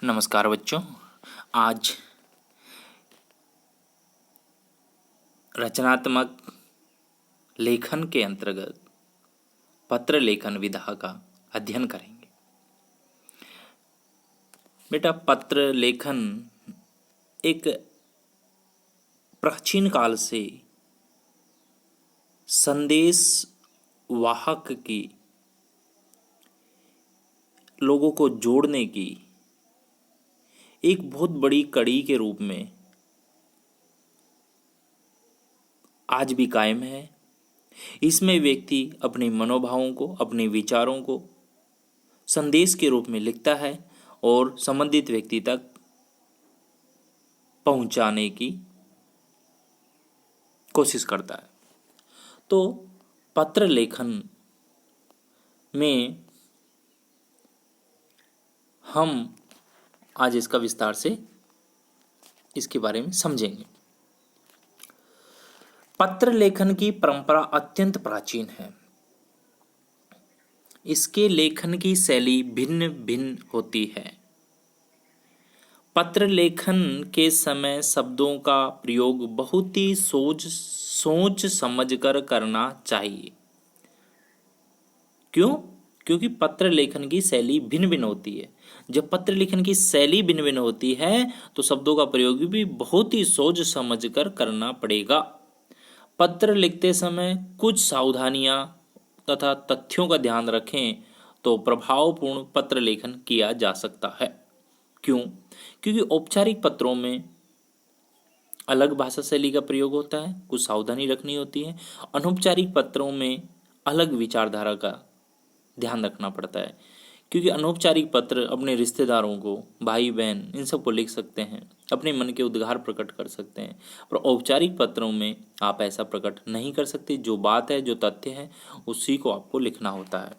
नमस्कार बच्चों। आज रचनात्मक लेखन के अंतर्गत पत्र लेखन विधा का अध्ययन करेंगे। बेटा, पत्र लेखन एक प्राचीन काल से संदेश वाहक की, लोगों को जोड़ने की एक बहुत बड़ी कड़ी के रूप में आज भी कायम है। इसमें व्यक्ति अपने मनोभावों को, अपने विचारों को संदेश के रूप में लिखता है और संबंधित व्यक्ति तक पहुंचाने की कोशिश करता है। तो पत्र लेखन में हम आज इसका विस्तार से इसके बारे में समझेंगे। पत्र लेखन की परंपरा अत्यंत प्राचीन है। इसके लेखन की शैली भिन्न भिन्न होती है। पत्र लेखन के समय शब्दों का प्रयोग बहुत ही सोच समझकर करना चाहिए। क्यों? क्योंकि पत्र लेखन की शैली भिन्न भिन्न होती है। जब पत्र लेखन की शैली भिन्न भिन्न होती है तो शब्दों का प्रयोग भी बहुत ही सोच समझकर करना पड़ेगा। पत्र लिखते समय कुछ सावधानियां तथा तथ्यों का ध्यान रखें तो प्रभावपूर्ण पत्र लेखन किया जा सकता है। क्यों? क्योंकि औपचारिक पत्रों में अलग भाषा शैली का प्रयोग होता है, कुछ सावधानी रखनी होती है। अनौपचारिक पत्रों में अलग विचारधारा का ध्यान रखना पड़ता है। क्योंकि अनौपचारिक पत्र अपने रिश्तेदारों को, भाई बहन, इन सबको लिख सकते हैं, अपने मन के उद्गार प्रकट कर सकते हैं। पर औपचारिक पत्रों में आप ऐसा प्रकट नहीं कर सकते। जो बात है, जो तथ्य है, उसी को आपको लिखना होता है।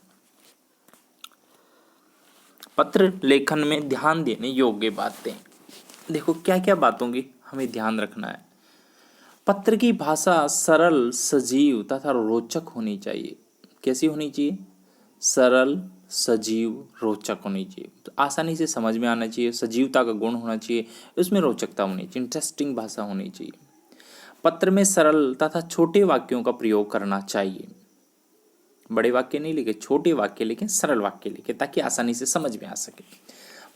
पत्र लेखन में ध्यान देने योग्य बातें, देखो क्या क्या बातों की हमें ध्यान रखना है। पत्र की भाषा सरल, सजीव तथा रोचक होनी चाहिए। कैसी होनी चाहिए? सरल, सजीव, रोचक होनी चाहिए। तो आसानी से समझ में आना चाहिए, सजीवता का गुण होना चाहिए, उसमें रोचकता होनी चाहिए, इंटरेस्टिंग भाषा होनी चाहिए। पत्र में सरल तथा छोटे वाक्यों का प्रयोग करना चाहिए। बड़े वाक्य नहीं लिखे, छोटे वाक्य लिखें, सरल वाक्य लिखें, ताकि आसानी से समझ में आ सके।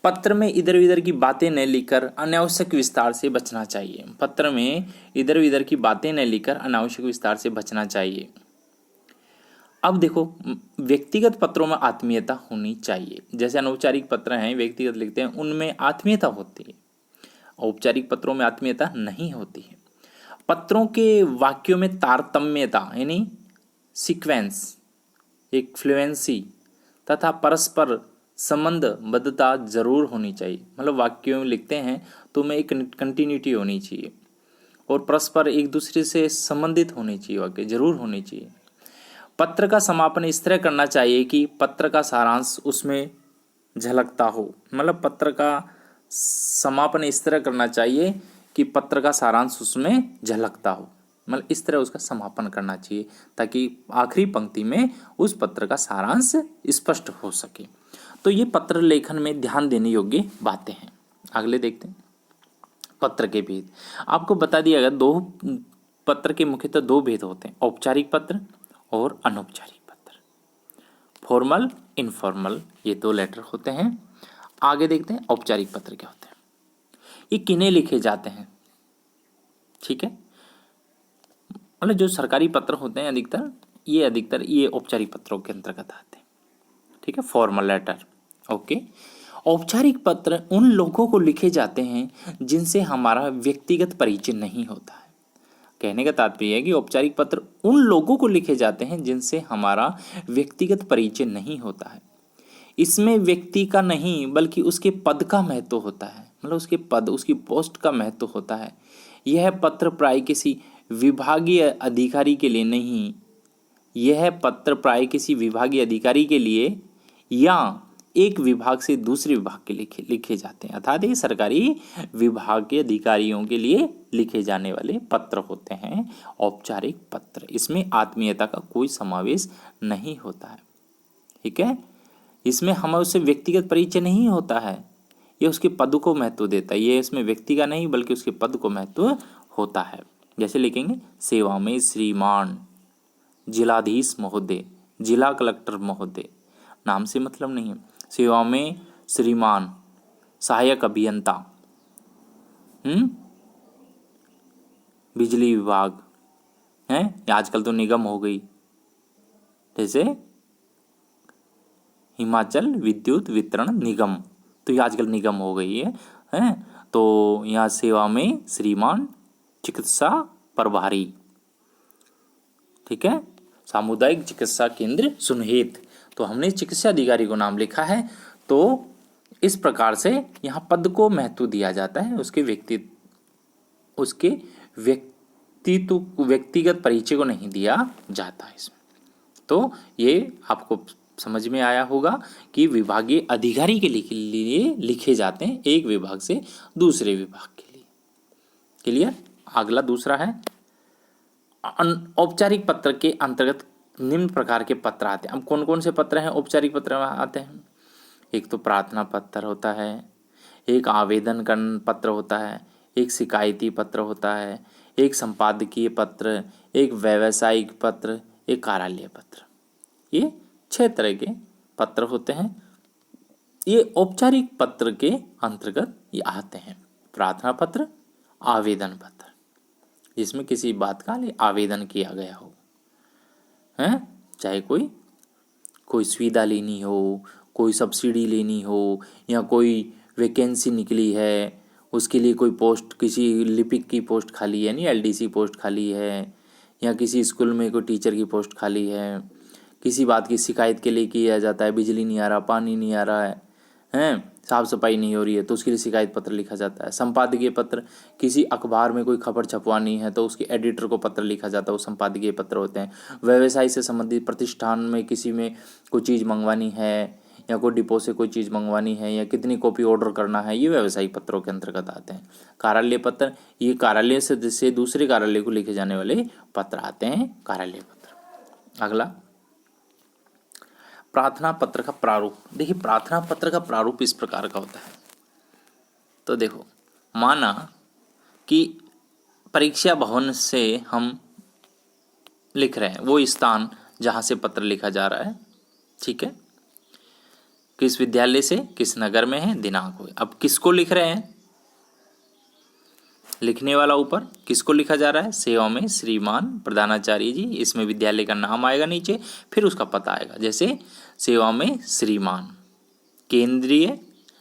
पत्र में इधर उधर की बातें न लिखकर अनावश्यक विस्तार से बचना चाहिए। पत्र में इधर उधर की बातें न लिखकर अनावश्यक विस्तार से बचना चाहिए। अब देखो, व्यक्तिगत पत्रों में आत्मीयता होनी चाहिए। जैसे अनौपचारिक पत्र हैं, व्यक्तिगत लिखते हैं, उनमें आत्मीयता होती है। औपचारिक पत्रों में आत्मीयता नहीं होती है। पत्रों के वाक्यों में तारतम्यता यानी सीक्वेंस, एक फ्लुएंसी तथा परस्पर संबंधबद्धता जरूर होनी चाहिए। मतलब वाक्यों में लिखते हैं तो में एक कंटिन्यूटी होनी चाहिए और परस्पर एक दूसरे से संबंधित होनी चाहिए, वाक्य जरूर होनी चाहिए। पत्र का समापन इस तरह करना चाहिए कि पत्र का सारांश उसमें झलकता हो। मतलब पत्र का समापन इस तरह करना चाहिए कि पत्र का सारांश उसमें झलकता हो। मतलब इस तरह उसका समापन करना चाहिए ताकि आखिरी पंक्ति में उस पत्र का सारांश स्पष्ट हो सके। तो ये पत्र लेखन में ध्यान देने योग्य बातें हैं। अगले देखते हैं, पत्र के भेद। आपको बता दिया गया, दो पत्र के मुख्यतः दो भेद होते हैं, औपचारिक पत्र और अनौपचारिक पत्र। फॉर्मल, इनफॉर्मल, ये दो लेटर होते हैं। आगे देखते हैं औपचारिक पत्र क्या होते हैं। ये किन्हें लिखे जाते हैं? ठीक है, मतलब जो सरकारी पत्र होते हैं अधिकतर ये औपचारिक पत्रों के अंतर्गत आते हैं। ठीक है, फॉर्मल लेटर। ओके। औपचारिक पत्र उन लोगों को लिखे जाते हैं जिनसे हमारा व्यक्तिगत परिचय नहीं होता है। कहने का तात्पर्य है कि औपचारिक पत्र उन लोगों को लिखे जाते हैं जिनसे हमारा व्यक्तिगत परिचय नहीं होता है। इसमें व्यक्ति का नहीं बल्कि उसके पद का महत्व होता है। मतलब उसके पद, उसकी पोस्ट का महत्व होता है। यह पत्र प्राय किसी विभागीय अधिकारी के लिए नहीं, यह पत्र प्राय किसी विभागीय अधिकारी के लिए या एक विभाग से दूसरे विभाग के लिखे जाते हैं। अर्थात ये सरकारी विभाग के अधिकारियों के लिए लिखे जाने वाले पत्र होते हैं औपचारिक पत्र। इसमें आत्मीयता का कोई समावेश नहीं होता है। ठीक है, इसमें हमें उससे व्यक्तिगत परिचय नहीं होता है। ये उसके पद को महत्व देता है, ये इसमें व्यक्ति का नहीं बल्कि उसके पद को महत्व होता है। जैसे लिखेंगे सेवा में श्रीमान, जिलाधीश महोदय, जिला कलेक्टर महोदय, नाम से मतलब नहीं है। सेवा में श्रीमान, सहायक अभियंता, बिजली विभाग है, आजकल तो निगम हो गई, जैसे हिमाचल विद्युत वितरण निगम, तो ये आजकल निगम हो गई है। तो यहाँ सेवा में श्रीमान चिकित्सा प्रभारी, ठीक है, सामुदायिक चिकित्सा केंद्र सुनहेत। तो हमने चिकित्सा अधिकारी को नाम लिखा है। तो इस प्रकार से यहाँ पद को महत्व दिया जाता है, उसके व्यक्तिगत परिचय को नहीं दिया जाता है इसमें। तो ये आपको समझ में आया होगा कि विभागीय अधिकारी के लिए लिखे जाते हैं एक विभाग से दूसरे विभाग के लिए। क्लियर। अगला दूसरा है औपचारिक पत्र के अंतर्गत निम्न प्रकार के पत्र आते हैं। अब कौन कौन से पत्र हैं औपचारिक पत्र में आते हैं? एक तो प्रार्थना पत्र होता है, एक आवेदन पत्र होता है, एक शिकायती पत्र होता है, एक संपादकीय पत्र, एक व्यावसायिक पत्र, एक कार्यालय पत्र। ये 6 तरह के पत्र होते हैं। ये औपचारिक पत्र के अंतर्गत ये आते हैं। प्रार्थना पत्र, आवेदन पत्र, जिसमें किसी बात का आवेदन किया गया हो, हैं, चाहे कोई सुविधा लेनी हो, कोई सब्सिडी लेनी हो, या कोई वैकेंसी निकली है, उसके लिए कोई पोस्ट, किसी लिपिक की पोस्ट खाली है, नहीं एलडीसी पोस्ट खाली है, या किसी स्कूल में कोई टीचर की पोस्ट खाली है, किसी बात की शिकायत के लिए किया जाता है, बिजली नहीं आ रहा, पानी नहीं आ रहा है, साफ सफाई नहीं हो रही है, तो उसके लिए शिकायत पत्र लिखा जाता है। संपादकीय पत्र, किसी अखबार में कोई खबर छपवानी है तो उसके एडिटर को पत्र लिखा जाता है, वो संपादकीय पत्र होते हैं। व्यवसाय से संबंधित प्रतिष्ठान में किसी में कोई चीज़ मंगवानी है, या कोई डिपो से कोई चीज़ मंगवानी है, या कितनी कॉपी ऑर्डर करना है, ये व्यवसायिक पत्रों के अंतर्गत आते हैं। कार्यालय पत्र, ये कार्यालय से दूसरे कार्यालय को लिखे जाने वाले पत्र आते हैं, कार्यालय पत्र। अगला प्रार्थना पत्र का प्रारूप। देखिए प्रार्थना पत्र का प्रारूप इस प्रकार का होता है। तो देखो, माना कि परीक्षा भवन से हम लिख रहे हैं, वो स्थान जहाँ से पत्र लिखा जा रहा है, ठीक है, किस विद्यालय से, किस नगर में है, दिनांक हो। अब किसको लिख रहे हैं, लिखने वाला ऊपर, किसको लिखा जा रहा है, सेवा में श्रीमान प्रधानाचार्य जी, इसमें विद्यालय का नाम आएगा नीचे, फिर उसका पता आएगा। जैसे सेवा में श्रीमान केंद्रीय,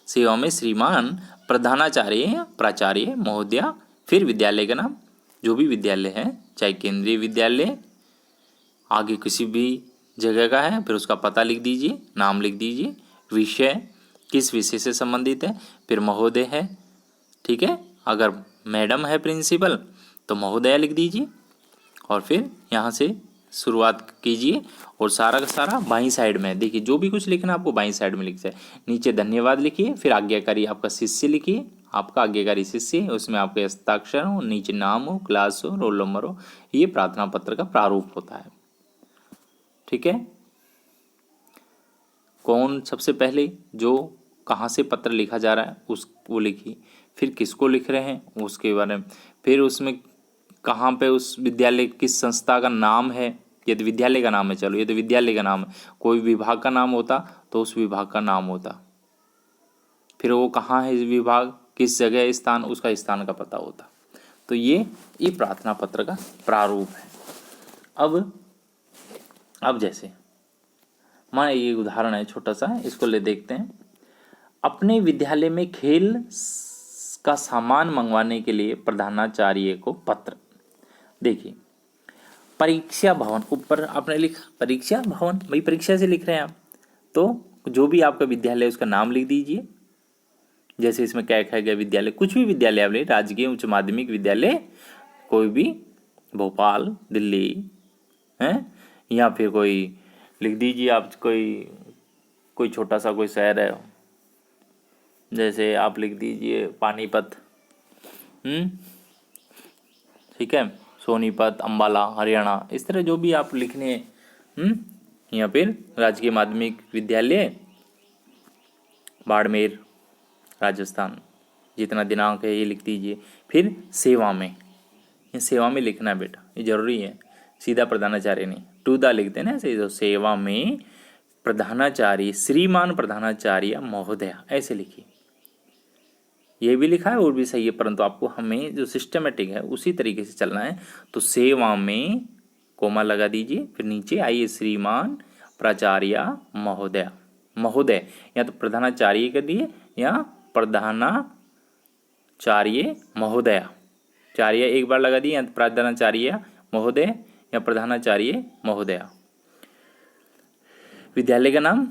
सेवा में श्रीमान प्रधानाचार्य प्राचार्य महोदया, फिर विद्यालय का नाम, जो भी विद्यालय है, चाहे केंद्रीय विद्यालय, आगे किसी भी जगह का है, फिर उसका पता लिख दीजिए, नाम लिख दीजिए, विषय किस विषय से संबंधित है, फिर महोदय है, ठीक है, अगर मैडम है प्रिंसिपल तो महोदया लिख दीजिए, और फिर यहाँ से शुरुआत कीजिए, और सारा का सारा बाईं साइड में, देखिए जो भी कुछ लिखना आपको बाईं साइड में लिख जाए। नीचे धन्यवाद लिखिए, फिर आज्ञाकारी आपका शिष्य लिखिए, आपका आज्ञाकारी शिष्य, उसमें आपके हस्ताक्षर हो, नीचे नाम हो, क्लास हो, रोल नंबर हो। ये प्रार्थना पत्र का प्रारूप होता है, ठीक है। कौन सबसे पहले जो कहाँ से पत्र लिखा जा रहा है वो लिखिए, फिर किसको लिख रहे हैं उसके बारे में, फिर उसमें कहाँ पे उस विद्यालय किस संस्था का नाम है, यदि विद्यालय का नाम है, चलो ये तो विद्यालय का नाम है, कोई विभाग का नाम होता तो उस विभाग का नाम होता, फिर वो कहाँ है विभाग, किस जगह स्थान, उसका स्थान का पता होता। तो ये प्रार्थना पत्र का प्रारूप है। अब जैसे मान ये उदाहरण है छोटा सा, इसको ले देखते हैं। अपने विद्यालय में खेल का सामान मंगवाने के लिए प्रधानाचार्य को पत्र। देखिए परीक्षा भवन, ऊपर आपने लिखा परीक्षा भवन, भाई परीक्षा से लिख रहे हैं आप, तो जो भी आपका विद्यालय है उसका नाम लिख दीजिए। जैसे इसमें क्या लिखा गया, विद्यालय, कुछ भी विद्यालय आप ले, राजकीय उच्च माध्यमिक विद्यालय कोई भी, भोपाल, दिल्ली है, या फिर कोई लिख दीजिए आप, कोई छोटा सा कोई शहर है, जैसे आप लिख दीजिए पानीपत, ठीक है, सोनीपत, अंबाला, हरियाणा, इस तरह जो भी आप लिखने, या फिर राजकीय माध्यमिक विद्यालय बाड़मेर, राजस्थान, जितना दिनांक है ये लिख दीजिए। फिर सेवा में, ये सेवा में लिखना है बेटा, ये जरूरी है, सीधा प्रधानाचार्य नहीं, टू द लिखते हैं ना ऐसे। तो सेवा में प्रधानाचार्य, श्रीमान प्रधानाचार्य महोदय, ऐसे लिखिए। ये भी लिखा है और भी सही है, परंतु आपको हमें जो सिस्टमेटिक है उसी तरीके से चलना है। तो सेवा में कोमा लगा दीजिए, फिर नीचे आइए श्रीमान प्राचार्य महोदय, महोदय या तो प्रधानाचार्य कर दिए या प्रधानाचार्य महोदय, चार्य एक बार लगा दिए, या प्रधानाचार्य महोदय या प्रधानाचार्य महोदय। विद्यालय का नाम,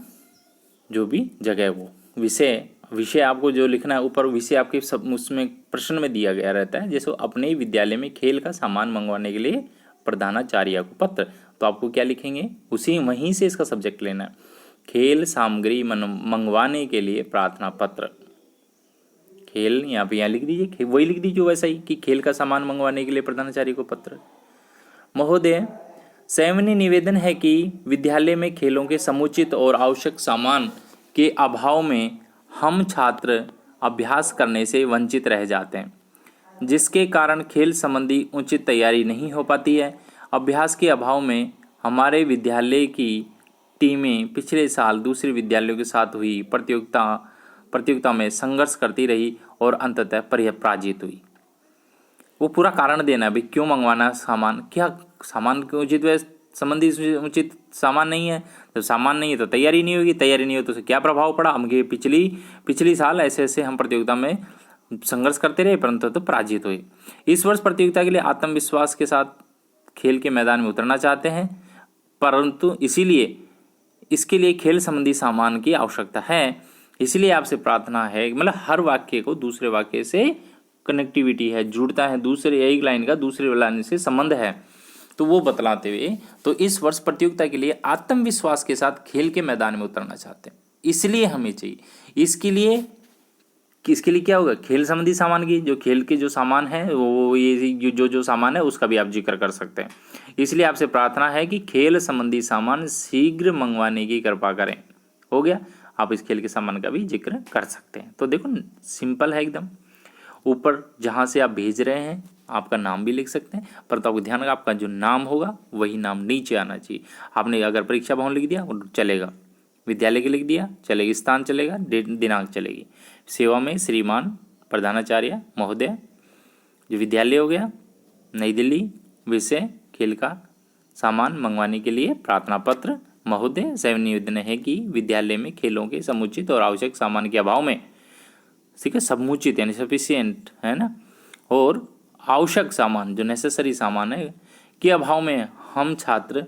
जो भी जगह है वो। विषय, विषय आपको जो लिखना है ऊपर, विषय आपके सब उसमें प्रश्न में दिया गया रहता है। जैसे अपने विद्यालय में खेल का सामान मंगवाने के लिए प्रधानाचार्य को पत्र, तो आपको क्या लिखेंगे, उसी वहीं से इसका सब्जेक्ट लेना है। खेल सामग्री मंगवाने के लिए प्रार्थना पत्र, खेल यहाँ पे यहाँ लिख दीजिए, वही लिख दीजिए वैसा ही कि खेल का सामान मंगवाने के लिए प्रधानाचार्य को पत्र। महोदय, सैन्य निवेदन है कि विद्यालय में खेलों के समुचित और आवश्यक सामान के अभाव में हम छात्र अभ्यास करने से वंचित रह जाते हैं, जिसके कारण खेल संबंधी उचित तैयारी नहीं हो पाती है। अभ्यास के अभाव में हमारे विद्यालय की टीमें पिछले साल दूसरे विद्यालयों के साथ हुई प्रतियोगिता में संघर्ष करती रही और अंततः पराजित हुई। वो पूरा कारण देना भाई क्यों मंगवाना सामान, क्या सामान के उचित संबंधी उचित सामान नहीं है, तो सामान नहीं है तो तैयारी नहीं होगी, तैयारी नहीं हो तो क्या प्रभाव पड़ा, हमके पिछली साल ऐसे ऐसे हम प्रतियोगिता में संघर्ष करते रहे परंतु तो पराजित हुए। इस वर्ष प्रतियोगिता के लिए आत्मविश्वास के साथ खेल के मैदान में उतरना चाहते हैं, परंतु इसके लिए खेल संबंधी सामान की आवश्यकता है। इसलिए आपसे प्रार्थना है, मतलब हर वाक्य को दूसरे वाक्य से कनेक्टिविटी है, जुड़ता है, दूसरे एक लाइन का दूसरे लाइन से संबंध है, तो वो बतलाते हुए तो इस वर्ष प्रतियोगिता के लिए आत्मविश्वास के साथ खेल के मैदान में उतरना चाहते हैं, इसलिए हमें चाहिए। इसके लिए क्या होगा, खेल संबंधी सामान की, जो खेल के जो सामान है वो ये जो सामान है उसका भी आप जिक्र कर सकते हैं। इसलिए आपसे प्रार्थना है कि खेल संबंधी सामान शीघ्र मंगवाने की कृपा करें। हो गया, आप इस खेल के सामान का भी जिक्र कर सकते हैं। तो देखो सिंपल है एकदम। ऊपर जहाँ से आप भेज रहे हैं आपका नाम भी लिख सकते हैं, पर तो आपको ध्यान रखना आपका जो नाम होगा वही नाम नीचे आना चाहिए। आपने अगर परीक्षा भवन लिख दिया चलेगा, विद्यालय के लिख दिया चलेगी, स्थान चलेगा, दिनांक चलेगी। सेवा में श्रीमान प्रधानाचार्य महोदय, जो विद्यालय हो गया नई दिल्ली, विषय खेल का सामान मंगवाने के लिए प्रार्थना पत्र। महोदय, सैन्य निवेदन है कि विद्यालय में खेलों के समुचित और आवश्यक सामान के अभाव में, ठीक है, समुचित यानी सफिशिएंट है ना, और आवश्यक सामान जो नेसेसरी सामान है के अभाव में हम छात्र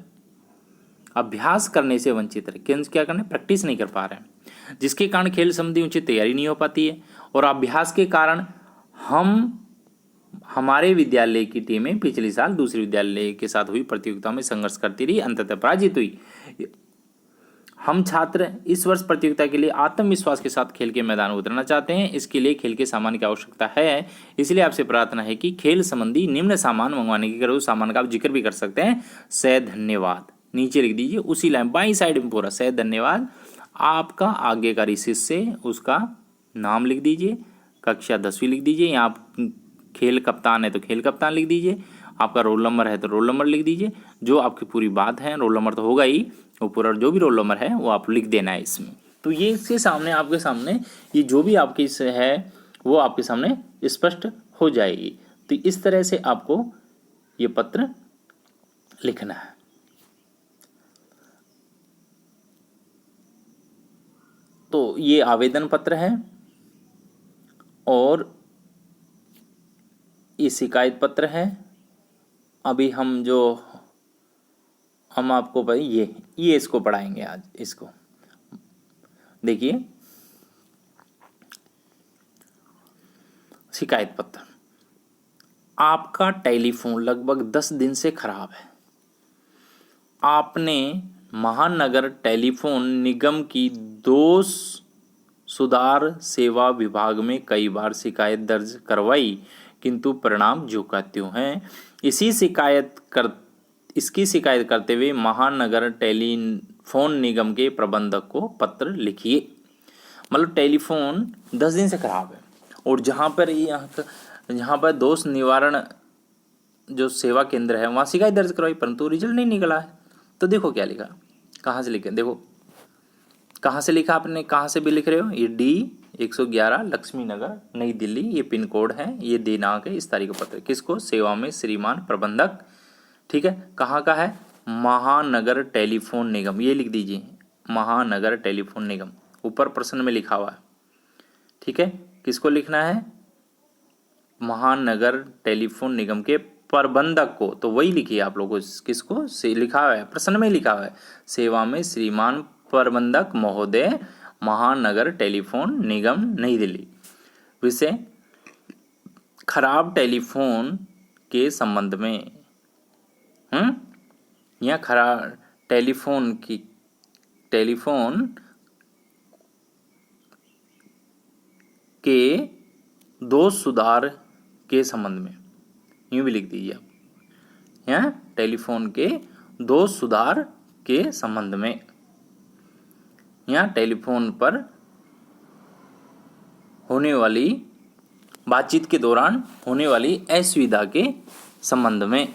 अभ्यास करने से वंचित रहे। क्या करने, प्रैक्टिस नहीं कर पा रहे हैं, जिसके कारण खेल संबंधी उचित तैयारी नहीं हो पाती है, और अभ्यास के कारण हमारे विद्यालय की टीमें पिछले साल दूसरे विद्यालय के साथ हुई प्रतियोगिता में संघर्ष करती रही, अंततः पराजित हुई। हम छात्र इस वर्ष प्रतियोगिता के लिए आत्मविश्वास के साथ खेल के मैदान में उतरना चाहते हैं, इसके लिए खेल के सामान की आवश्यकता है। इसलिए आपसे प्रार्थना है कि खेल संबंधी निम्न सामान मंगवाने की करो, सामान का आप जिक्र भी कर सकते हैं। से धन्यवाद नीचे लिख दीजिए, उसी लाइन बाई साइड में पूरा से धन्यवाद। आपका आगे का शिष्य उसका नाम लिख दीजिए, कक्षा 10वीं लिख दीजिए, या आप खेल कप्तान है तो खेल कप्तान लिख दीजिए, आपका रोल नंबर है तो रोल नंबर लिख दीजिए, जो आपकी पूरी बात है, रोल नंबर तो होगा ही, वो पूरा जो भी रोल नंबर है वो आप लिख देना है इसमें। तो ये इसके सामने आपके सामने ये जो भी आपकी है वो आपके सामने स्पष्ट हो जाएगी। तो इस तरह से आपको ये पत्र लिखना है। तो ये आवेदन पत्र है और ये शिकायत पत्र है। अभी हम आपको भाई ये इसको पढ़ाएंगे आज। इसको देखिए, शिकायत पत्र। आपका टेलीफोन लगभग 10 दिन से खराब है। आपने महानगर टेलीफोन निगम की दोष सुधार सेवा विभाग में कई बार शिकायत दर्ज करवाई, किंतु परिणाम जो का त्यों है। इसकी शिकायत करते हुए महानगर टेलीफोन निगम के प्रबंधक को पत्र लिखिए। मतलब टेलीफोन 10 दिन से खराब है, और जहाँ पर दोष निवारण जो सेवा केंद्र है वहाँ शिकायत दर्ज करवाई, परंतु रिजल्ट नहीं निकला है। तो देखो क्या लिखा, कहाँ से लिखे, देखो कहाँ से लिखा आपने, कहाँ से भी लिख रहे हो, ये D111 लक्ष्मी नगर नई दिल्ली, ये पिन कोड है, ये दिनांक है, इस तारीख का पत्र, किसको, सेवा में श्रीमान प्रबंधक, ठीक है। कहाँ का है, महानगर टेलीफोन निगम, ये लिख दीजिए महानगर टेलीफोन निगम, ऊपर प्रश्न में लिखा हुआ है, ठीक है। किसको लिखना है, महानगर टेलीफोन निगम के प्रबंधक को, तो वही लिखिए आप लोगों को, किसको से लिखा हुआ है, प्रश्न में लिखा हुआ है, सेवा में श्रीमान प्रबंधक महोदय महानगर टेलीफोन निगम नई दिल्ली। विषय खराब टेलीफोन के संबंध में, या खराब टेलीफोन के दोष सुधार के संबंध में, यूं भी लिख दीजिए आप, या टेलीफोन के दोष सुधार के संबंध में, या टेलीफोन पर होने वाली बातचीत के दौरान होने वाली असुविधा के संबंध में।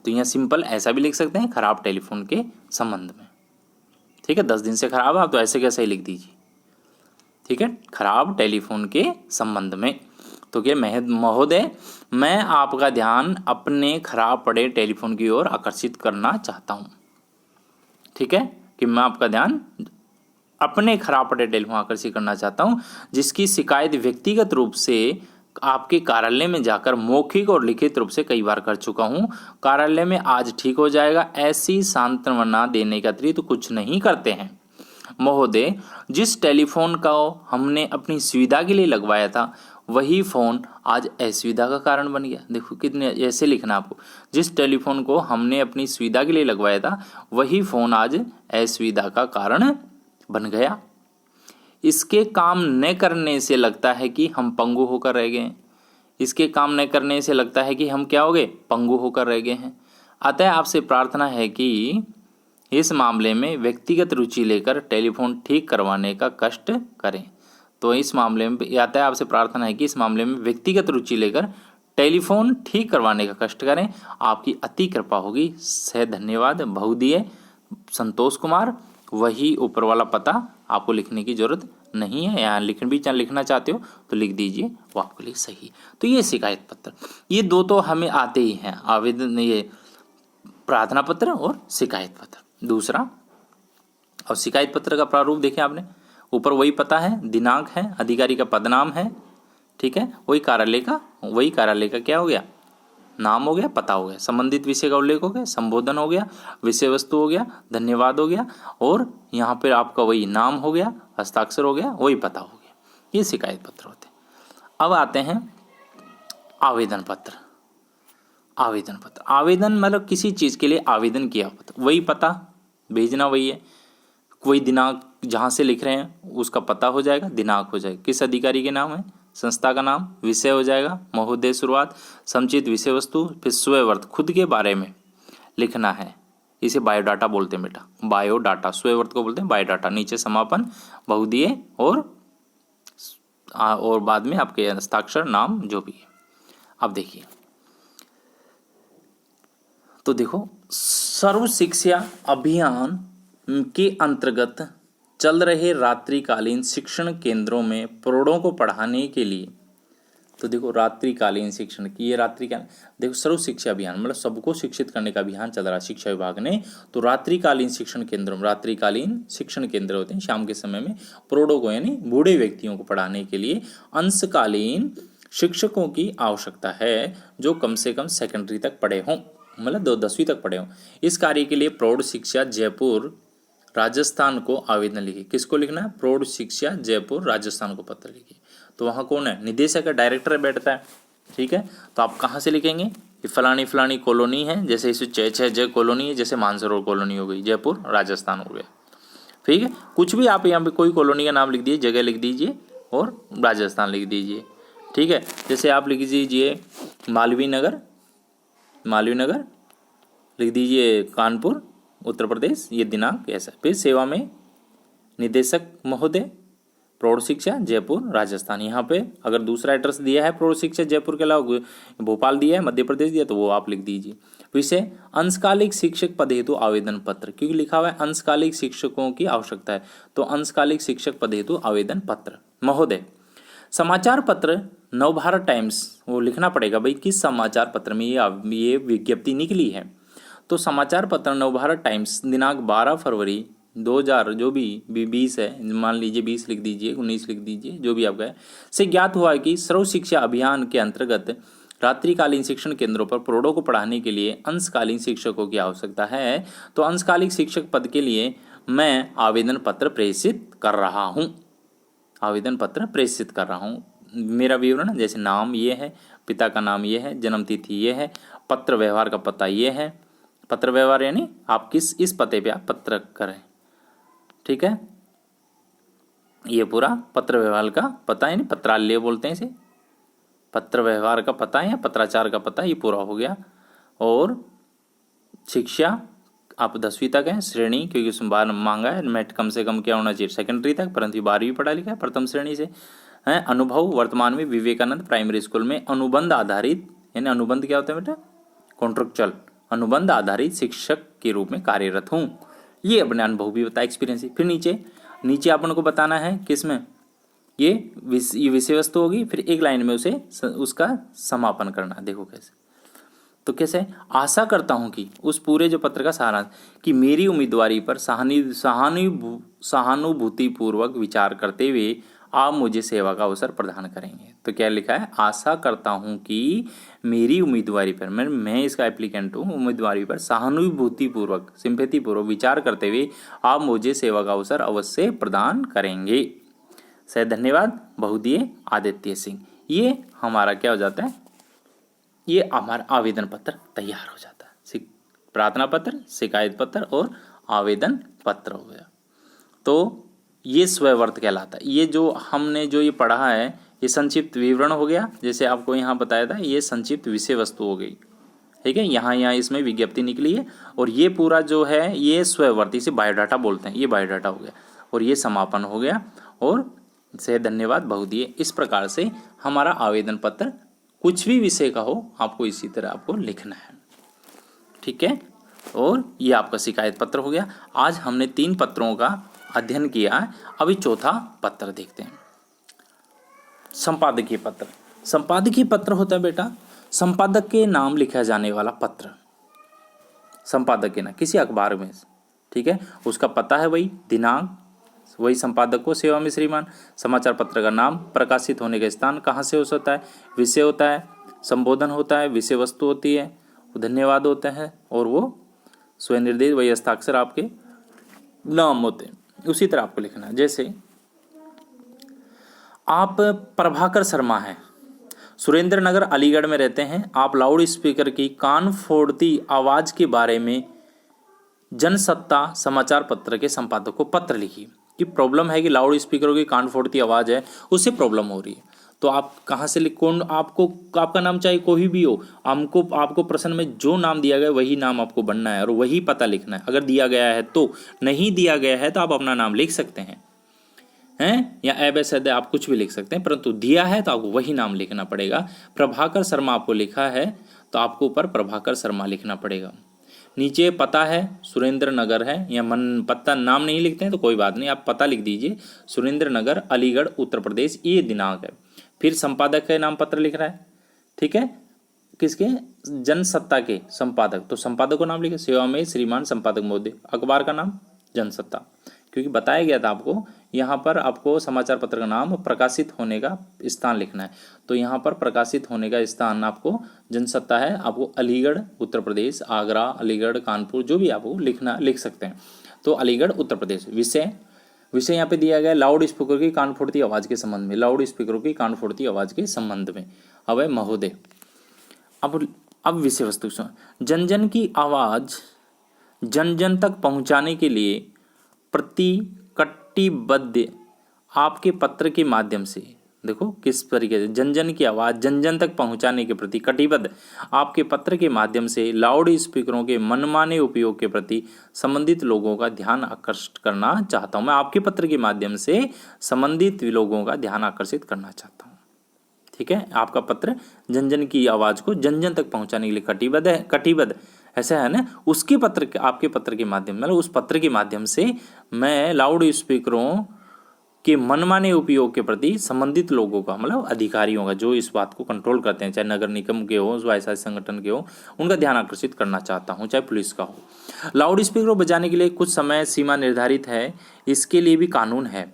तो यहाँ सिंपल ऐसा भी लिख सकते हैं, खराब टेलीफोन के संबंध में, ठीक है। 10 दिन से खराब है, आप तो ऐसे कैसे ही लिख दीजिए, ठीक है, खराब टेलीफोन के संबंध में। तो क्या महोदय, मैं आपका ध्यान अपने खराब पड़े टेलीफोन की ओर आकर्षित करना चाहता हूँ, ठीक है, कि मैं आपका ध्यान अपने खराब पड़े टेलीफोन आकर्षित करना चाहता हूँ, जिसकी शिकायत व्यक्तिगत रूप से आपके कार्यालय में जाकर मौखिक और लिखित रूप से कई बार कर चुका हूँ। कार्यालय में आज ठीक हो जाएगा, ऐसी सांत्वना देने का अतिरिक्त तो कुछ नहीं करते हैं। महोदय, जिस टेलीफोन का हमने अपनी सुविधा के लिए लगवाया था वही फ़ोन आज असुविधा का कारण बन गया। देखो कितने ऐसे लिखना आपको, जिस टेलीफोन को हमने अपनी सुविधा के लिए लगवाया था वही फ़ोन आज असुविधा का कारण बन गया। इसके काम न करने से लगता है कि हम पंगु होकर रह गए हैं। इसके काम न करने से लगता है कि हम क्या हो गए, पंगु होकर रह गए हैं। अतः आपसे प्रार्थना है कि इस मामले में व्यक्तिगत रुचि लेकर टेलीफोन ठीक करवाने का कष्ट करें। तो इस मामले में अतः आपसे प्रार्थना है कि इस मामले में व्यक्तिगत रुचि लेकर टेलीफोन ठीक करवाने का कष्ट करें। आपकी अति कृपा होगी। सह धन्यवाद। बहुदीय संतोष कुमार। वही ऊपर वाला पता आपको लिखने की जरूरत नहीं है, यहाँ लिखना चाहते हो तो लिख दीजिए, वो आपके लिए सही। तो ये शिकायत पत्र, ये दो तो हमें आते ही हैं, आवेदन, ये प्रार्थना पत्र और शिकायत पत्र। दूसरा, और शिकायत पत्र का प्रारूप देखें आपने, ऊपर वही पता है, दिनांक है, अधिकारी का पदनाम है, ठीक है, वही कार्यालय का क्या हो गया, नाम हो गया, पता हो गया, संबंधित विषय का उल्लेख हो गया, संबोधन हो गया, विषय वस्तु हो गया, धन्यवाद हो गया, और यहाँ पर आपका वही नाम हो गया, हस्ताक्षर हो गया, वही पता हो गया। ये शिकायत पत्र होते हैं। अब आते हैं आवेदन पत्र। आवेदन मतलब किसी चीज़ के लिए आवेदन किया पत्र, वही पता भेजना वही है, कोई दिनांक जहाँ से लिख रहे हैं उसका पता हो जाएगा, दिनांक हो जाएगा, किस अधिकारी के नाम है, संस्था का नाम, विषय हो जाएगा, महोदय शुरुआत, समुचित विषय वस्तु, फिर स्वयवर्त, खुद के बारे में लिखना है, इसे बायोडाटा बोलते हैं बेटा, बायोडाटा, स्वयवर्त को बोलते हैं बायोडाटा, नीचे समापन, बहुदीय और बाद में आपके हस्ताक्षर, नाम जो भी है। अब देखिए, तो देखो, सर्व शिक्षा अभियान के अंतर्गत चल रहे रात्रिकालीन शिक्षण केंद्रों में प्रौढ़ों को पढ़ाने के लिए, तो देखो रात्रिकालीन शिक्षण की, ये रात्रिकालीन, देखो सर्व शिक्षा अभियान मतलब सबको शिक्षित करने का अभियान चल रहा है शिक्षा विभाग ने। तो रात्रिकालीन शिक्षण केंद्रों में, रात्रिकालीन शिक्षण केंद्र होते हैं शाम के समय में, प्रौढ़ों को यानी बूढ़े व्यक्तियों को पढ़ाने के लिए अंशकालीन शिक्षकों की आवश्यकता है, जो कम से कम सेकेंडरी तक पढ़े हों, मतलब 10वीं तक पढ़े हों। इस कार्य के लिए प्रौढ़ शिक्षा जयपुर राजस्थान को आवेदन लिखिए। किसको लिखना है, प्रौढ़ शिक्षा जयपुर राजस्थान को पत्र लिखिए। तो वहाँ कौन है, निदेशक है, डायरेक्टर बैठता है, ठीक है। तो आप कहाँ से लिखेंगे, ये फलानी फलानी कॉलोनी है, जैसे इसे जय कॉलोनी है, जैसे मानसरोवर कॉलोनी हो गई, जयपुर राजस्थान हो गया, ठीक है। कुछ भी आप यहाँ पे कोई कॉलोनी का नाम लिख दीजिए, जगह लिख दीजिए और राजस्थान लिख दीजिए, ठीक है। जैसे आप लिख दीजिए मालवीय नगर लिख दीजिए, कानपुर उत्तर प्रदेश, ये दिनांक ऐसा। फिर सेवा में निदेशक महोदय, प्रौढ़ शिक्षा जयपुर राजस्थान। यहाँ पे अगर दूसरा एड्रेस दिया है प्रौढ़ शिक्षा जयपुर के अलावा भोपाल दिया है, मध्य प्रदेश दिया, तो वो आप लिख दीजिए। विषय अंशकालिक शिक्षक पद हेतु आवेदन पत्र, क्योंकि लिखा हुआ है अंशकालिक शिक्षकों की आवश्यकता है, तो अंशकालिक शिक्षक पद हेतु आवेदन पत्र। महोदय, समाचार पत्र नवभारत टाइम्स, वो लिखना पड़ेगा भाई किस समाचार पत्र में ये विज्ञप्ति निकली है। तो समाचार पत्र नवभारत टाइम्स दिनांक 12 फरवरी 2000 जो भी 20 है, मान लीजिए 20 लिख दीजिए, 19 लिख दीजिए, जो भी आपका है, से ज्ञात हुआ है कि सर्व शिक्षा अभियान के अंतर्गत रात्रिकालीन शिक्षण केंद्रों पर प्रौढ़ों को पढ़ाने के लिए अंशकालीन शिक्षकों की आवश्यकता है। तो अंशकालिक शिक्षक पद के लिए मैं आवेदन पत्र प्रेषित कर रहा हूँ, आवेदन पत्र प्रेषित कर रहा हूँ। मेरा विवरण जैसे नाम ये है, पिता का नाम ये है, जन्म तिथि ये है, पत्र व्यवहार का पता ये है। पत्र व्यवहार यानी आप किस इस पते पे आप पत्र करें, ठीक है। ये पूरा पत्र व्यवहार का पता यानी पत्रालय बोलते हैं इसे, पत्र व्यवहार का पता या पत्राचार का पता, ये पूरा हो गया। और शिक्षा आप 10वीं तक है, श्रेणी क्योंकि उसमें बार मांगा है, मेट कम से कम क्या होना चाहिए सेकेंडरी तक, परंतु 12वीं पढ़ा लिखा है प्रथम श्रेणी से है। अनुभव वर्तमान में विवेकानंद प्राइमरी स्कूल में अनुबंध आधारित, यानी अनुबंध क्या होता है बेटा, कॉन्ट्रेक्चुअल, अनुबंध आधारित शिक्षक के रूप में कार्यरत हूँ। ये अपने अनुभव भी बताया, एक्सपीरियंस। फिर नीचे अपन को बताना है किसमें, ये विषय वस्तु होगी, फिर एक लाइन में उसे उसका समापन करना। देखो कैसे, तो कैसे, आशा करता हूं कि उस पूरे जो पत्र का सारांश कि मेरी उम्मीदवारी पर सहानुभूतिपूर्वक विचार करते हुए आप मुझे सेवा का अवसर प्रदान करेंगे। तो क्या लिखा है, आशा करता हूं कि मेरी उम्मीदवारी पर, मैं इसका एप्लीकेंट हूँ, उम्मीदवारी पर सहानुभूतिपूर्वक सिंपैथीपूर्वक विचार करते हुए आप मुझे सेवा का अवसर अवश्य प्रदान करेंगे। सही, धन्यवाद बहुदिए आदित्य सिंह। ये हमारा क्या हो जाता है, ये हमारा आवेदन पत्र तैयार हो जाता है। प्रार्थना पत्र, शिकायत पत्र और आवेदन पत्र हो गया। तो ये स्वयवर्त कहलाता है। ये जो हमने जो ये पढ़ा है ये संक्षिप्त विवरण हो गया, जैसे आपको यहाँ बताया था, ये संक्षिप्त विषय वस्तु हो गई, ठीक है। यहाँ इसमें विज्ञप्ति निकली है, और ये पूरा जो है ये स्वयवर्त, इसे बायोडाटा बोलते हैं, ये बायोडाटा हो गया, और ये समापन हो गया। और से धन्यवाद बहुदिए। इस प्रकार से हमारा आवेदन पत्र कुछ भी विषय का हो आपको इसी तरह आपको लिखना है, ठीक है। और ये आपका शिकायत पत्र हो गया। आज हमने 3 पत्रों का अध्ययन किया है। अभी चौथा पत्र देखते हैं, संपादकीय पत्र। संपादकीय पत्र होता है बेटा संपादक के नाम लिखा जाने वाला पत्र, संपादक के नाम किसी अखबार में, ठीक है। उसका पता है वही, दिनांक वही, संपादक को सेवा में श्रीमान, समाचार पत्र का नाम, प्रकाशित होने का स्थान कहाँ से हो सकता है, विषय होता है, संबोधन होता है, विषय वस्तु होती है, धन्यवाद होते हैं, और वो स्वयं निर्देश वही हस्ताक्षर आपके नाम होते हैं। उसी तरह आपको लिखना है। जैसे आप प्रभाकर शर्मा हैं, सुरेंद्र नगर अलीगढ़ में रहते हैं, आप लाउड स्पीकर की कान फोड़ती आवाज के बारे में जनसत्ता समाचार पत्र के संपादक को पत्र लिखिए कि प्रॉब्लम है कि लाउड स्पीकरों की कान फोड़ती आवाज है, उससे प्रॉब्लम हो रही है। तो आप कहाँ से कौन आपको, आपका नाम चाहे कोई भी हो, आपको प्रश्न में जो नाम दिया गया वही नाम आपको बनना है और वही पता लिखना है। अगर दिया गया है तो, नहीं दिया गया है तो आप अपना नाम लिख सकते हैं या एबेसद आप कुछ भी लिख सकते हैं, परंतु दिया है तो आपको वही नाम लिखना पड़ेगा। प्रभाकर शर्मा आपको लिखा है तो आपको ऊपर प्रभाकर शर्मा लिखना पड़ेगा। नीचे पता है सुरेंद्र नगर है, या पता नाम नहीं लिखते हैं तो कोई बात नहीं, आप पता लिख दीजिए सुरेंद्र नगर अलीगढ़ उत्तर प्रदेश, ये दिनांक है। फिर संपादक का नाम पत्र लिख रहा है, ठीक है, किसके, जनसत्ता के संपादक, तो संपादक को नाम लिखे सेवा में श्रीमान संपादक महोदय, अखबार का नाम जनसत्ता, क्योंकि बताया गया था आपको यहाँ पर आपको समाचार पत्र का नाम, प्रकाशित होने का स्थान लिखना है। तो यहाँ पर प्रकाशित होने का स्थान आपको जनसत्ता है, आपको अलीगढ़ उत्तर प्रदेश, आगरा, अलीगढ़, कानपुर, जो भी आपको लिख सकते हैं। तो अलीगढ़ उत्तर प्रदेश। विषय यहाँ पे दिया गया लाउड स्पीकर की कान फोड़ती आवाज के संबंध में, लाउड स्पीकरों की कान फोड़ती आवाज के संबंध में। अब है महोदय, अब विषय वस्तु, जन जन की आवाज जन जन तक पहुंचाने के लिए प्रतिकटिबद्ध आपके पत्र के माध्यम से देखो किस तरीके से जन जन की आवाज़ जन जन तक पहुंचाने के प्रति कटिबद्ध आपके पत्र के माध्यम से लाउड स्पीकरों के मनमाने उपयोग के प्रति संबंधित लोगों का ध्यान आकर्षित करना चाहता हूं। मैं आपके पत्र के माध्यम से संबंधित लोगों का ध्यान आकर्षित करना चाहता हूं। ठीक है, आपका पत्र जन जन की आवाज़ को जन जन तक पहुंचाने के लिए कटिबद्ध है। कटिबद्ध ऐसा है ना, उसके पत्र आपके पत्र के माध्यम मतलब उस पत्र के माध्यम से मैं लाउड स्पीकरों के मनमाने उपयोग के प्रति संबंधित लोगों का मतलब अधिकारियों का, जो इस बात को कंट्रोल करते हैं, चाहे नगर निगम के हो, स्वायत्त संगठन के हो, उनका ध्यान आकर्षित करना चाहता हूं, चाहे पुलिस का हो। लाउड स्पीकर को बजाने के लिए कुछ समय सीमा निर्धारित है, इसके लिए भी कानून है।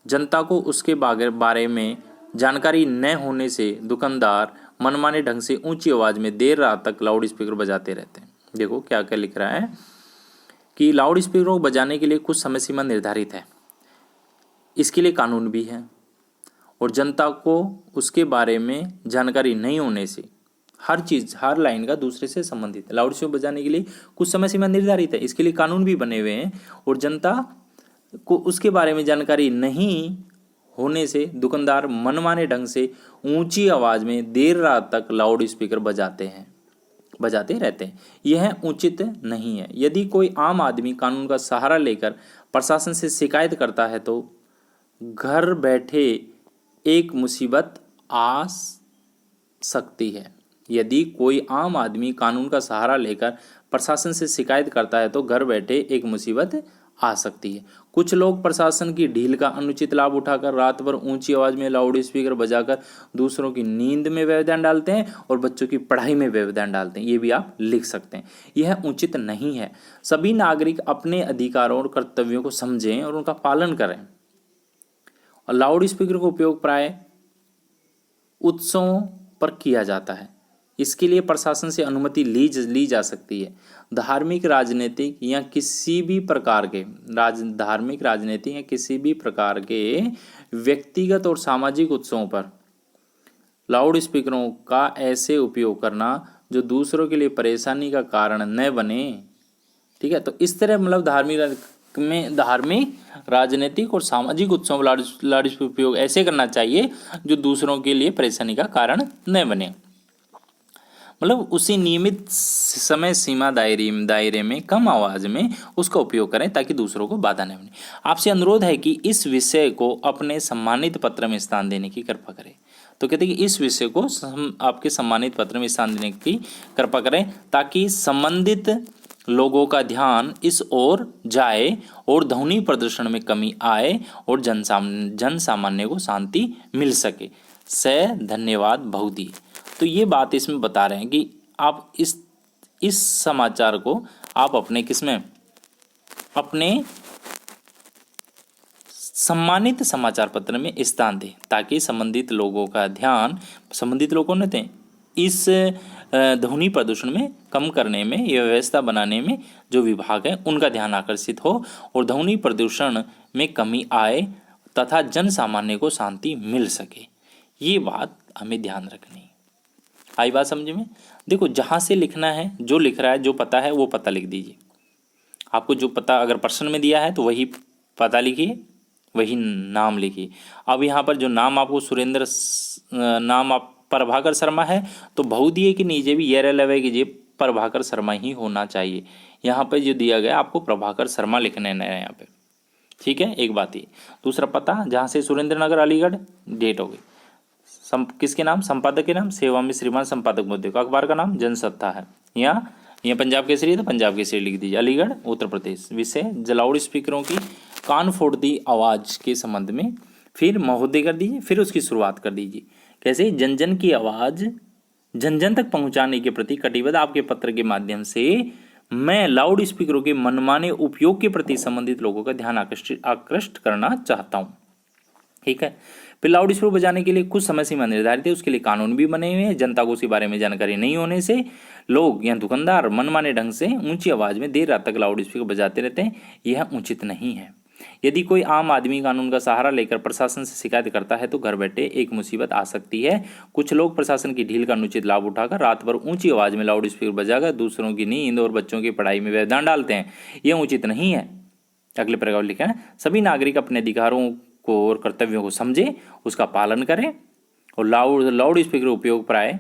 जनता को उसके बारे में जानकारी न होने से दुकानदार मनमाने ढंग से ऊंची आवाज में देर रात तक लाउड स्पीकर बजाते रहते हैं। देखो क्या क्या लिख रहा है कि लाउड स्पीकर को बजाने के लिए कुछ समय सीमा निर्धारित है, इसके लिए कानून भी है, और जनता को उसके बारे में जानकारी नहीं होने से हर चीज़ हर लाइन का दूसरे से संबंधित है। लाउड स्पीकर बजाने के लिए कुछ समय सीमा निर्धारित है, इसके लिए कानून भी बने हुए हैं, और जनता को उसके बारे में जानकारी नहीं होने से दुकानदार मनमाने ढंग से ऊंची आवाज में देर रात तक लाउड स्पीकर बजाते रहते हैं। यह उचित नहीं है। यदि कोई आम आदमी कानून का सहारा लेकर प्रशासन से शिकायत करता है तो घर बैठे एक मुसीबत आ सकती है। यदि कोई आम आदमी कानून का सहारा लेकर प्रशासन से शिकायत करता है तो घर बैठे एक मुसीबत आ सकती है। कुछ लोग प्रशासन की ढील का अनुचित लाभ उठाकर रात भर ऊंची आवाज में लाउड स्पीकर बजाकर दूसरों की नींद में व्यवधान डालते हैं और बच्चों की पढ़ाई में व्यवधान डालते हैं। ये भी आप लिख सकते हैं। यह उचित नहीं है। सभी नागरिक अपने अधिकारों और कर्तव्यों को समझें और उनका पालन करें। और लाउड स्पीकर का उपयोग प्राय उत्सवों पर किया जाता है। इसके लिए प्रशासन से अनुमति ली जा सकती है। धार्मिक राजनीतिक या किसी भी प्रकार के व्यक्तिगत और सामाजिक उत्सवों पर लाउड स्पीकरों का ऐसे उपयोग करना जो दूसरों के लिए परेशानी का कारण न बने। ठीक है, तो इस तरह मतलब धार्मिक राजनीतिक और सामाजिक उत्सव लाउड स्पीकर उपयोग ऐसे करना चाहिए जो दूसरों के लिए परेशानी का कारण न बने। मतलब उसी नियमित समय सीमा दायरे में कम आवाज में उसका उपयोग करें ताकि दूसरों को बाधा न बने। आपसे अनुरोध है कि इस विषय को अपने सम्मानित पत्र में स्थान देने की कृपा करें। तो कहते हैं कि इस विषय को आपके सम्मानित पत्र में स्थान देने की कृपा करें ताकि संबंधित लोगों का ध्यान इस ओर जाए और ध्वनि प्रदूषण में कमी आए और जन सामान्य को शांति मिल सके। धन्यवाद बहुदी। तो ये बात इसमें बता रहे हैं कि आप इस समाचार को आप अपने सम्मानित समाचार पत्र में स्थान दें ताकि संबंधित लोगों ने दें इस ध्वनि प्रदूषण में कम करने में, यह व्यवस्था बनाने में जो विभाग है उनका ध्यान आकर्षित हो और ध्वनि प्रदूषण में कमी आए तथा जन सामान्य को शांति मिल सके। ये बात हमें ध्यान रखनी है। आई बात समझ में? देखो जहाँ से लिखना है, जो लिख रहा है, जो पता है वो पता लिख दीजिए। आपको जो पता अगर प्रश्न में दिया है तो वही पता लिखिए, वही नाम लिखिए। अब यहाँ पर जो नाम आपको सुरेंद्र नाम आप प्रभाकर शर्मा है तो बहुदिए के नीचे भी ये लवे कीजिए प्रभाकर शर्मा ही होना चाहिए। यहाँ पे जो दिया गया आपको प्रभाकर शर्मा लिखना है यहाँ पे। ठीक है, एक बात ये। दूसरा पता जहाँ से सुरेंद्र नगर अलीगढ़, डेट हो गई। किसके नाम? संपादक के नाम सेवा में श्रीमान संपादक मुद्दे का। अखबार का नाम जनसत्ता है। यहाँ पंजाब केसरी है तो पंजाब केसरी लिख दीजिए, अलीगढ़ उत्तर प्रदेश। विषय लाउड स्पीकरों की कान फोड़ती आवाज़ के संबंध में। फिर महोदय कर दीजिए, फिर उसकी शुरुआत कर दीजिए। कैसे? जन जन की आवाज़ जन जन तक पहुंचाने के प्रति कटिबद्ध आपके पत्र के माध्यम से मैं लाउड स्पीकरों के मनमाने उपयोग के प्रति संबंधित लोगों का ध्यान आकृष्ट करना चाहता हूं। ठीक है, फिर लाउड स्पीकर बजाने के लिए कुछ समय सीमा निर्धारित है, उसके लिए कानून भी बने हुए हैं। जनता को उसके बारे में जानकारी नहीं होने से लोग या दुकानदार मनमाने ढंग से ऊंची आवाज में देर रात तक लाउड स्पीकर बजाते रहते हैं। यह उचित नहीं है। यदि कोई आम आदमी कानून का सहारा लेकर प्रशासन से शिकायत करता है तो घर बैठे एक मुसीबत आ सकती है। कुछ लोग प्रशासन की ढील का अनुचित लाभ उठाकर रात भर ऊंची आवाज में लाउड स्पीकर बजाकर दूसरों की नींद और बच्चों की पढ़ाई में व्यवधान डालते हैं। यह उचित नहीं है। अगले पैराग्राफ लिखा है, सभी नागरिक अपने अधिकारों को और कर्तव्यों को समझे, उसका पालन करें और लाउड स्पीकर उपयोग प्राय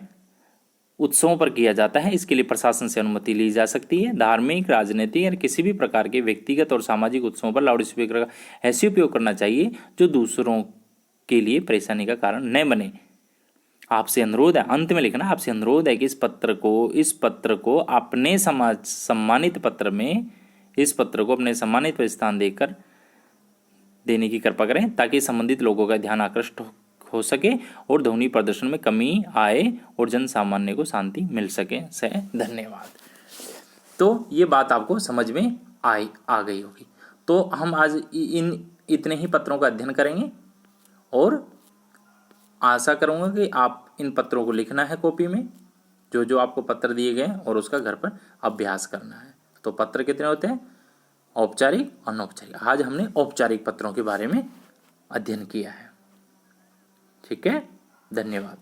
उत्सवों पर किया जाता है। इसके लिए प्रशासन से अनुमति ली जा सकती है। धार्मिक, राजनीतिक या किसी भी प्रकार के व्यक्तिगत और सामाजिक उत्सवों पर लाउड स्पीकर का ऐसे उपयोग करना चाहिए जो दूसरों के लिए परेशानी का कारण न बने। आपसे अनुरोध है, अंत में लिखना, आपसे अनुरोध है कि इस पत्र को अपने सम्मानित पर स्थान देने की कृपा करें ताकि संबंधित लोगों का ध्यान आकृष्ट हो सके और ध्वनि प्रदर्शन में कमी आए और जन सामान्य को शांति मिल सके। धन्यवाद। तो ये बात आपको समझ में आ गई होगी। तो हम आज इतने ही पत्रों का अध्ययन करेंगे और आशा करूंगा कि आप इन पत्रों को लिखना है कॉपी में, जो आपको पत्र दिए गए और उसका घर पर अभ्यास करना है। तो पत्र कितने होते हैं? औपचारिक, अनौपचारिक। आज हमने औपचारिक पत्रों के बारे में अध्ययन किया है। ठीक है, धन्यवाद।